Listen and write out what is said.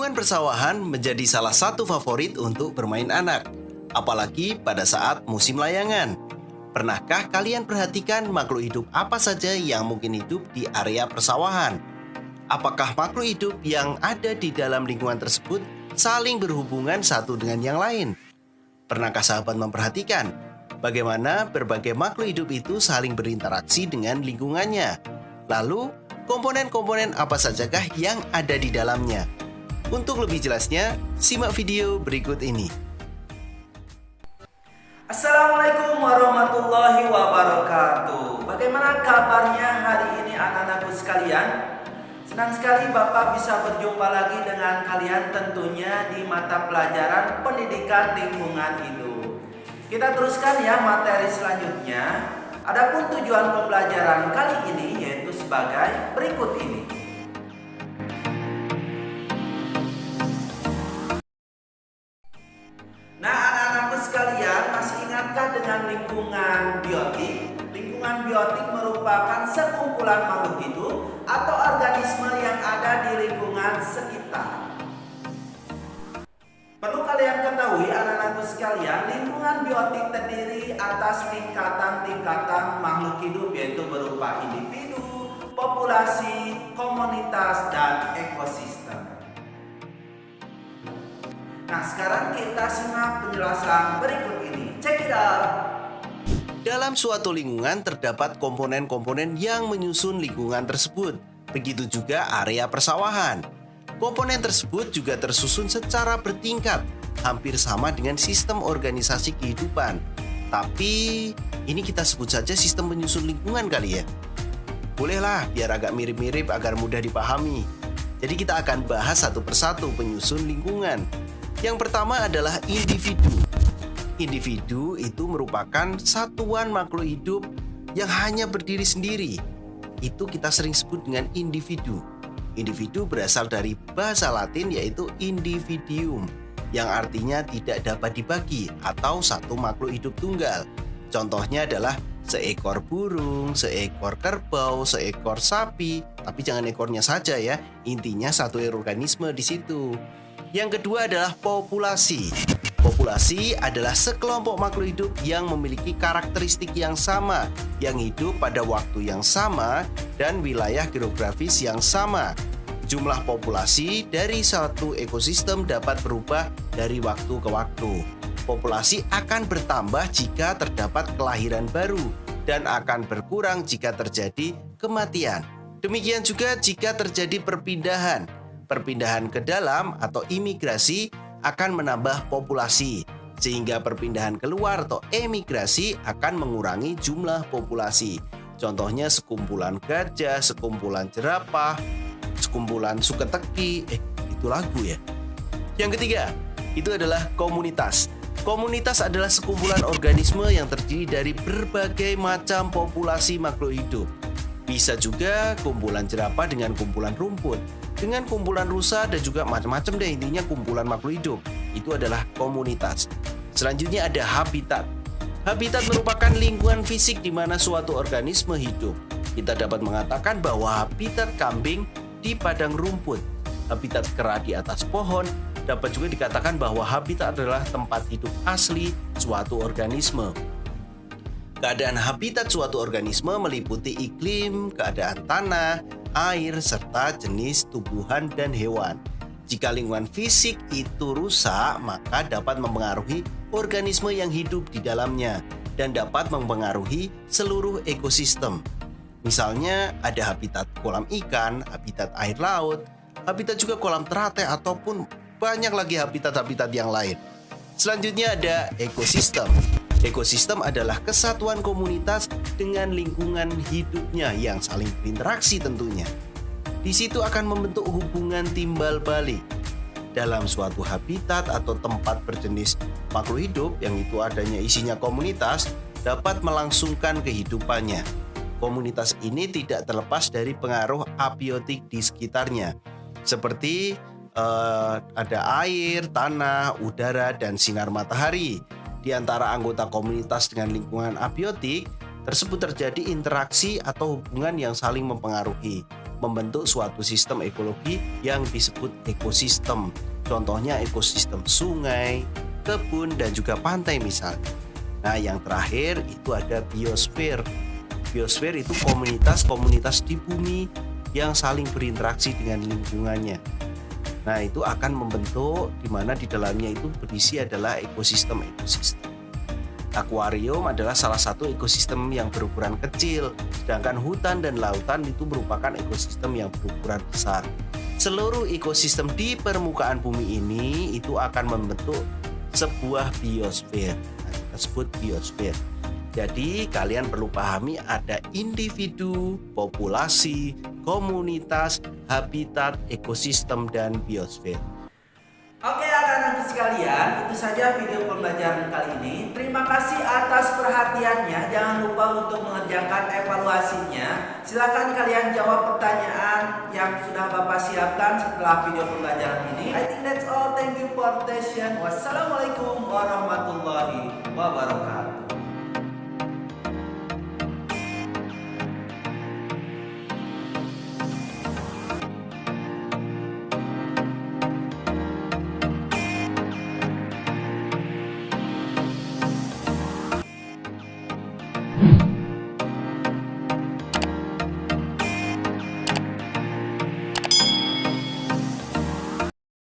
Lingkungan persawahan menjadi salah satu favorit untuk bermain anak, apalagi pada saat musim layangan. Pernahkah kalian perhatikan makhluk hidup apa saja yang mungkin hidup di area persawahan? Apakah makhluk hidup yang ada di dalam lingkungan tersebut saling berhubungan satu dengan yang lain? Pernahkah sahabat memperhatikan bagaimana berbagai makhluk hidup itu saling berinteraksi dengan lingkungannya? Lalu, komponen-komponen apa sajakah yang ada di dalamnya? Untuk lebih jelasnya, simak video berikut ini. Assalamualaikum warahmatullahi wabarakatuh. Bagaimana kabarnya hari ini anak-anakku sekalian? Senang sekali Bapak bisa berjumpa lagi dengan kalian tentunya di mata pelajaran pendidikan lingkungan hidup. Kita teruskan ya materi selanjutnya. Adapun tujuan pembelajaran kali ini yaitu sebagai berikut ini. Nah, anak-anakku sekalian, masih ingatkah dengan lingkungan biotik? Lingkungan biotik merupakan sekumpulan makhluk hidup atau organisme yang ada di lingkungan sekitar. Perlu kalian ketahui anak-anakku sekalian, lingkungan biotik terdiri atas tingkatan-tingkatan makhluk hidup yaitu berupa individu, populasi, komunitas, dan ekosistem. Nah, sekarang kita simak penjelasan berikut ini. Check it out. Dalam suatu lingkungan terdapat komponen-komponen yang menyusun lingkungan tersebut. Begitu juga area persawahan. Komponen tersebut juga tersusun secara bertingkat, hampir sama dengan sistem organisasi kehidupan. Tapi ini kita sebut saja sistem penyusun lingkungan kali ya. Bolehlah biar agak mirip-mirip agar mudah dipahami. Jadi kita akan bahas satu persatu penyusun lingkungan. Yang pertama adalah individu. Individu itu merupakan satuan makhluk hidup yang hanya berdiri sendiri. Itu kita sering sebut dengan individu. Individu berasal dari bahasa Latin yaitu individuum, yang artinya tidak dapat dibagi atau satu makhluk hidup tunggal. Contohnya adalah seekor burung, seekor kerbau, seekor sapi. Tapi jangan ekornya saja ya, intinya satu organisme di situ. Yang kedua adalah populasi. Populasi adalah sekelompok makhluk hidup yang memiliki karakteristik yang sama, yang hidup pada waktu yang sama dan wilayah geografis yang sama. Jumlah populasi dari satu ekosistem dapat berubah dari waktu ke waktu. Populasi akan bertambah jika terdapat kelahiran baru dan akan berkurang jika terjadi kematian. Demikian juga jika terjadi perpindahan. Perpindahan ke dalam atau imigrasi akan menambah populasi, sehingga perpindahan keluar atau emigrasi akan mengurangi jumlah populasi. Contohnya sekumpulan gajah, sekumpulan jerapah, sekumpulan suketeki. Itu lagu ya. Yang ketiga, itu adalah komunitas. Komunitas adalah sekumpulan organisme yang terdiri dari berbagai macam populasi makhluk hidup. Bisa juga kumpulan jerapah dengan kumpulan rumput, dengan kumpulan rusa dan juga macam-macam deh, intinya kumpulan makhluk hidup. Itu adalah komunitas. Selanjutnya ada habitat. Habitat merupakan lingkungan fisik di mana suatu organisme hidup. Kita dapat mengatakan bahwa habitat kambing di padang rumput, habitat kera di atas pohon. Dapat juga dikatakan bahwa habitat adalah tempat hidup asli suatu organisme. Keadaan habitat suatu organisme meliputi iklim, keadaan tanah, air, serta jenis tumbuhan dan hewan. Jika lingkungan fisik itu rusak, maka dapat mempengaruhi organisme yang hidup di dalamnya dan dapat mempengaruhi seluruh ekosistem. Misalnya ada habitat kolam ikan, habitat air laut, habitat juga kolam teratai ataupun banyak lagi habitat-habitat yang lain. Selanjutnya ada ekosistem. Ekosistem adalah kesatuan komunitas dengan lingkungan hidupnya yang saling berinteraksi tentunya. Di situ akan membentuk hubungan timbal balik. Dalam suatu habitat atau tempat berjenis makhluk hidup yang itu adanya isinya komunitas dapat melangsungkan kehidupannya. Komunitas ini tidak terlepas dari pengaruh abiotik di sekitarnya, seperti ada air, tanah, udara, dan sinar matahari. Di antara anggota komunitas dengan lingkungan abiotik tersebut terjadi interaksi atau hubungan yang saling mempengaruhi. membentuk suatu sistem ekologi yang disebut ekosistem. Contohnya ekosistem sungai, kebun, dan juga pantai misalnya. Nah, yang terakhir itu ada biosfer. Biosfer itu komunitas-komunitas di bumi yang saling berinteraksi dengan lingkungannya. Nah, itu akan membentuk di mana di dalamnya itu berisi adalah ekosistem-ekosistem. Akuarium adalah salah satu ekosistem yang berukuran kecil, sedangkan hutan dan lautan itu merupakan ekosistem yang berukuran besar. Seluruh ekosistem di permukaan bumi ini itu akan membentuk sebuah biosfer. Nah, kita sebut biosfer. Jadi kalian perlu pahami ada individu, populasi, komunitas, habitat, ekosistem, dan biosfer. Oke anak-anakku sekalian, itu saja video pembelajaran kali ini. Terima kasih atas perhatiannya. Jangan lupa untuk mengerjakan evaluasinya. Silakan kalian jawab pertanyaan yang sudah Bapak siapkan setelah video pembelajaran ini. I think that's all. Thank you for attention. Wassalamualaikum warahmatullahi wabarakatuh.